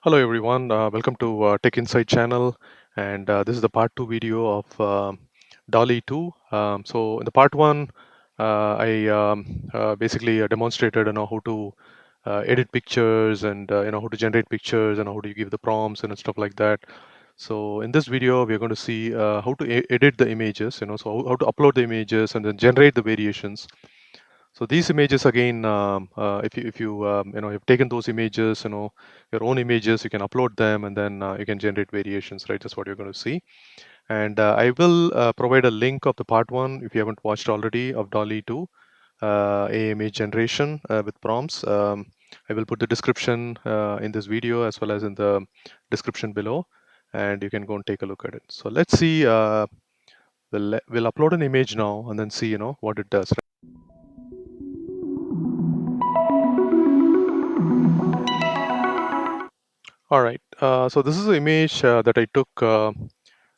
Hello everyone, welcome to Tech Insight channel, and this is the part 2 video of DallE 2. So in the part 1, I basically demonstrated how to edit pictures and how to generate pictures and how do you give the prompts and stuff like that. So in this video, we're going to see how to edit the images, so how to upload the images and then generate the variations. So these images again, if you have taken those images, your own images, you can upload them and then you can generate variations, right? That's what you're going to see. And I will provide a link of the part 1 if you haven't watched already of DallE 2, a image generation with prompts. I will put the description in this video as well as in the description below, and you can go and take a look at it. So let's see. We'll upload an image now and then see what it does. All right. So this is an image that I took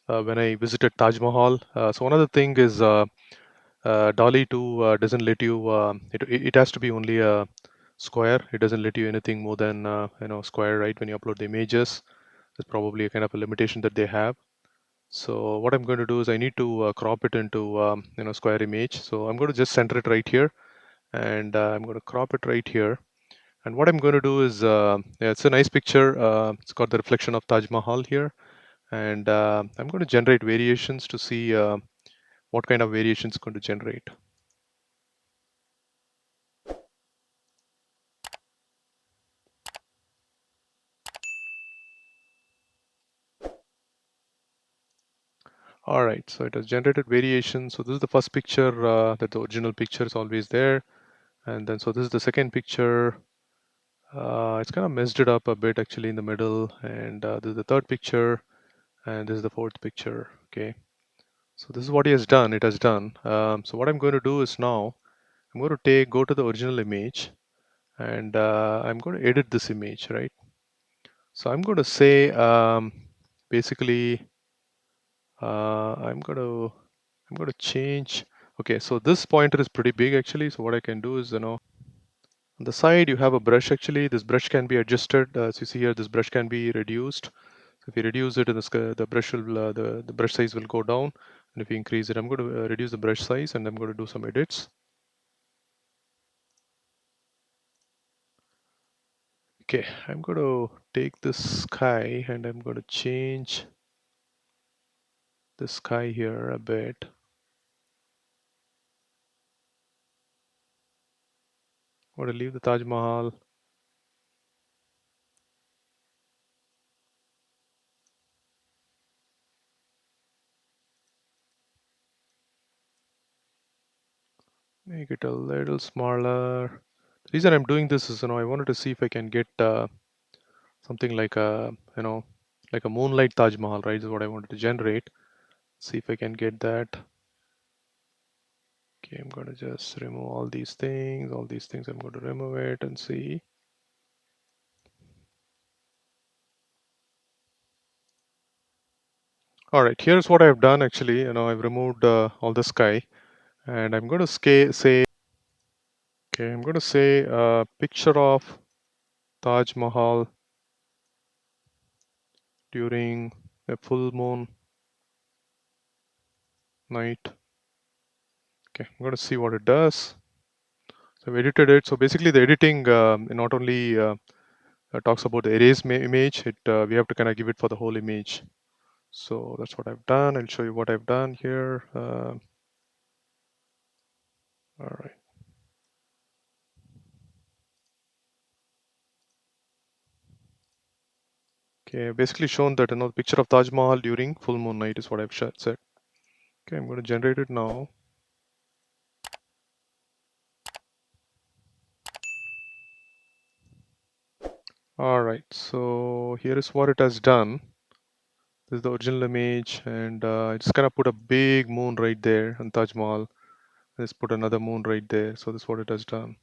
when I visited Taj Mahal. So one of the thing is DallE 2 doesn't let you. It has to be only a square. It doesn't let you anything more than square, right? When you upload the images, it's probably a kind of a limitation that they have. So what I'm going to do is I need to crop it into square image. So I'm going to just center it right here, and I'm going to crop it right here. And what I'm going to do is, yeah, it's a nice picture. It's got the reflection of Taj Mahal here. And I'm going to generate variations to see what kind of variations it's going to generate. All right, so it has generated variations. So this is the first picture that the original picture is always there. And then so this is the second picture. It's kind of messed it up a bit actually in the middle. And this is the third picture. And this is the fourth picture. Okay. So this is what he has done. It has done. So what I'm going to do is now I'm going to go to the original image, and I'm going to edit this image, right? So I'm going to say basically I'm going to change. Okay, so this pointer is pretty big actually. So what I can do is on the side you have a brush actually. This brush can be adjusted. As you see here, this brush can be reduced. So if you reduce it, the brush will the brush size will go down. And if you increase it, I'm going to reduce the brush size and I'm going to do some edits. Okay, I'm going to take this sky and I'm going to change the sky here a bit. I'm going to leave the Taj Mahal. Make it a little smaller. The reason I'm doing this is, I wanted to see if I can get something like like a moonlight Taj Mahal, right? Is what I wanted to generate. See if I can get that. Okay, I'm going to just remove all these things. All these things, I'm going to remove it and see. All right, here's what I've done actually. I've removed all the sky, and I'm going to say, okay, I'm going to say picture of Taj Mahal during a full moon night. Okay, I'm going to see what it does. So I've edited it. So basically, the editing not only talks about the erase image, we have to kind of give it for the whole image. So that's what I've done. I'll show you what I've done here. All right. Okay, basically shown that the picture of Taj Mahal during full moon night is what I've said. Okay, I'm going to generate it now. All right, so here is what it has done. This is the original image, and I just kind of put a big moon right there on Taj Mahal. Let's put another moon right there. So this is what it has done.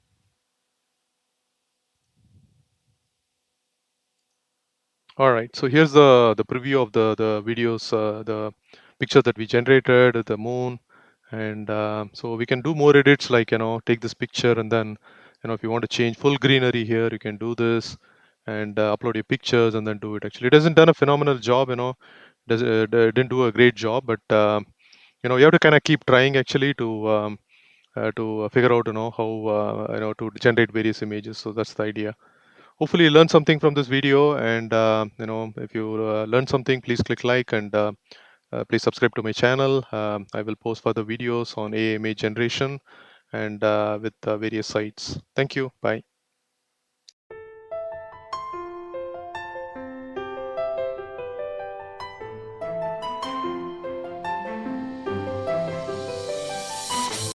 All right, so here's the preview of the videos, the picture that we generated, the moon, and so we can do more edits like take this picture and then if you want to change full greenery here, you can do this, and upload your pictures and then do it. Actually, it hasn't done a phenomenal job, didn't do a great job, but you have to kind of keep trying actually to figure out how to generate various images. So that's the idea. Hopefully you learned something from this video, and if you learned something, please click like, and please subscribe to my channel. I will post further videos on AI image generation and with various sites. Thank you. Bye.